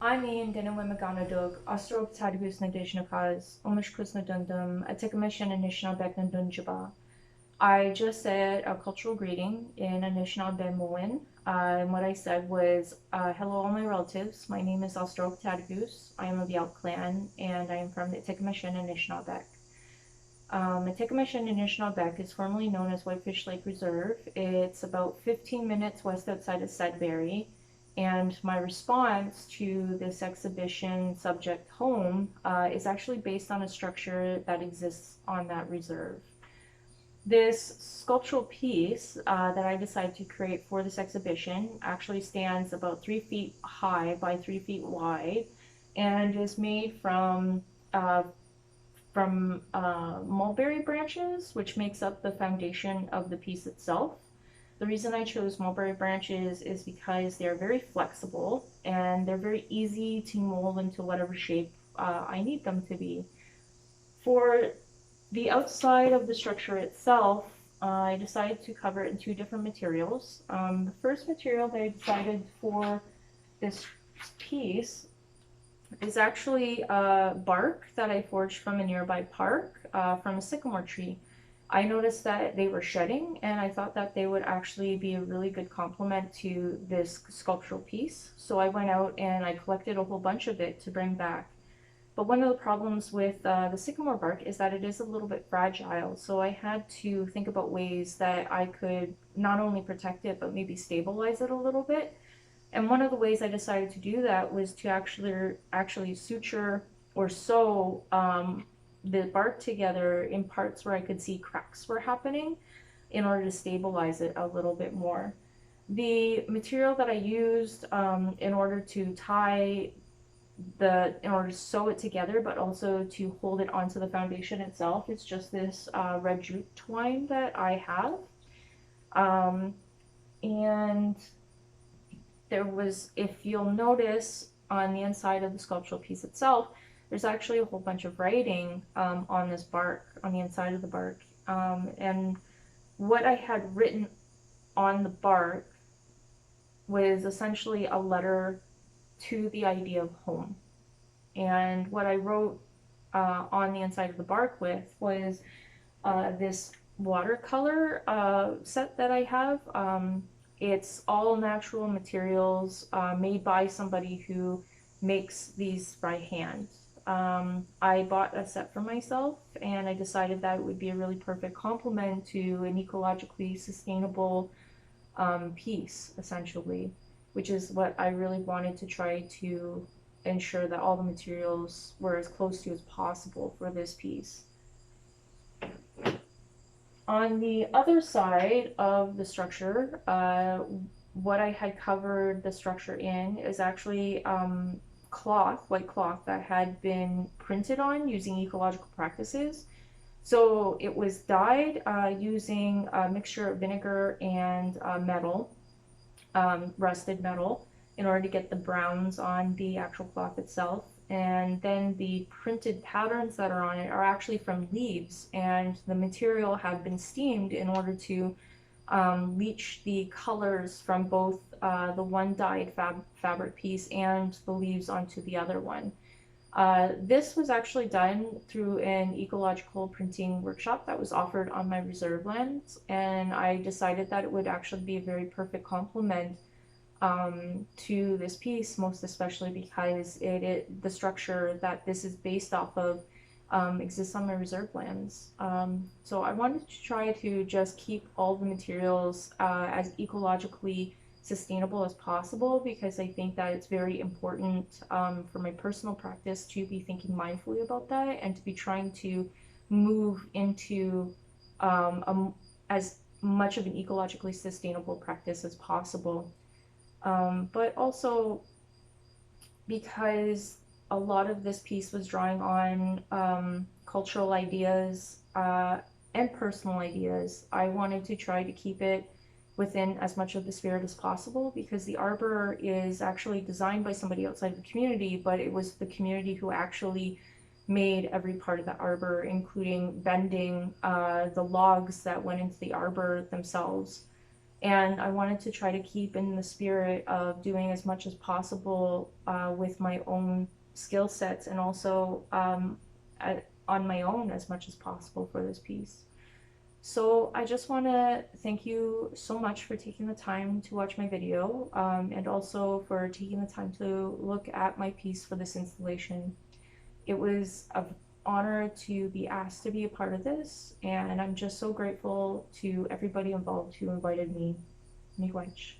Waawiiye'adinong Ostoro Petahtegoose Atikameksheng Anishnawbek. I just said a cultural greeting in Nishinaabemwin. And what I said was, hello all my relatives. My name is Ostoro Petahtegoose. I am of the Elk clan, and I am from the Atikameksheng Anishnawbek. Atikameksheng Anishnawbek is formerly known as Whitefish Lake Reserve. It's about 15 minutes west outside of Sudbury. And my response to this exhibition subject home is actually based on a structure that exists on that reserve. This sculptural piece that I decided to create for this exhibition actually stands about 3 feet high by 3 feet wide and is made from mulberry branches, which makes up the foundation of the piece itself. The reason I chose mulberry branches is because they're very flexible and they're very easy to mold into whatever shape I need them to be. For the outside of the structure itself, I decided to cover it in 2 different materials. The first material that I decided for this piece is actually bark that I forged from a nearby park from a sycamore tree. I noticed that they were shedding, and I thought that they would actually be a really good complement to this sculptural piece. So I went out and I collected a whole bunch of it to bring back. But one of the problems with the sycamore bark is that it is a little bit fragile. So I had to think about ways that I could not only protect it, but maybe stabilize it a little bit. And one of the ways I decided to do that was to actually suture or sew the bark together in parts where I could see cracks were happening in order to stabilize it a little bit more. The material that I used in order to sew it together, but also to hold it onto the foundation itself, is just this red jute twine that I have. And there was, if you'll notice on the inside of the sculptural piece itself, there's actually a whole bunch of writing on this bark, on the inside of the bark. And what I had written on the bark was essentially a letter to the idea of home. And what I wrote on the inside of the bark with was this watercolor set that I have. It's all natural materials made by somebody who makes these by hand. I bought a set for myself, and I decided that it would be a really perfect complement to an ecologically sustainable piece, essentially, which is what I really wanted to try to ensure that all the materials were as close to as possible for this piece. On the other side of the structure, what I had covered the structure in is actually white cloth that had been printed on using ecological practices. So it was dyed using a mixture of vinegar and metal, rusted metal, in order to get the browns on the actual cloth itself. And then the printed patterns that are on it are actually from leaves, and the material had been steamed in order to leach the colors from both the one dyed fabric piece and the leaves onto the other one. This was actually done through an ecological printing workshop that was offered on my reserve lands, and I decided that it would actually be a very perfect complement to this piece, most especially because the structure that this is based off of exists on my reserve lands. So I wanted to try to just keep all the materials as ecologically sustainable as possible, because I think that it's very important for my personal practice to be thinking mindfully about that and to be trying to move into as much of an ecologically sustainable practice as possible. But also because a lot of this piece was drawing on cultural ideas and personal ideas, I wanted to try to keep it within as much of the spirit as possible, because the arbor is actually designed by somebody outside the community, but it was the community who actually made every part of the arbor, including bending the logs that went into the arbor themselves. And I wanted to try to keep in the spirit of doing as much as possible with my own skill sets, and also on my own as much as possible for this piece. So I just want to thank you so much for taking the time to watch my video, and also for taking the time to look at my piece for this installation. It was an honor to be asked to be a part of this, and I'm just so grateful to everybody involved who invited me. Miigwech.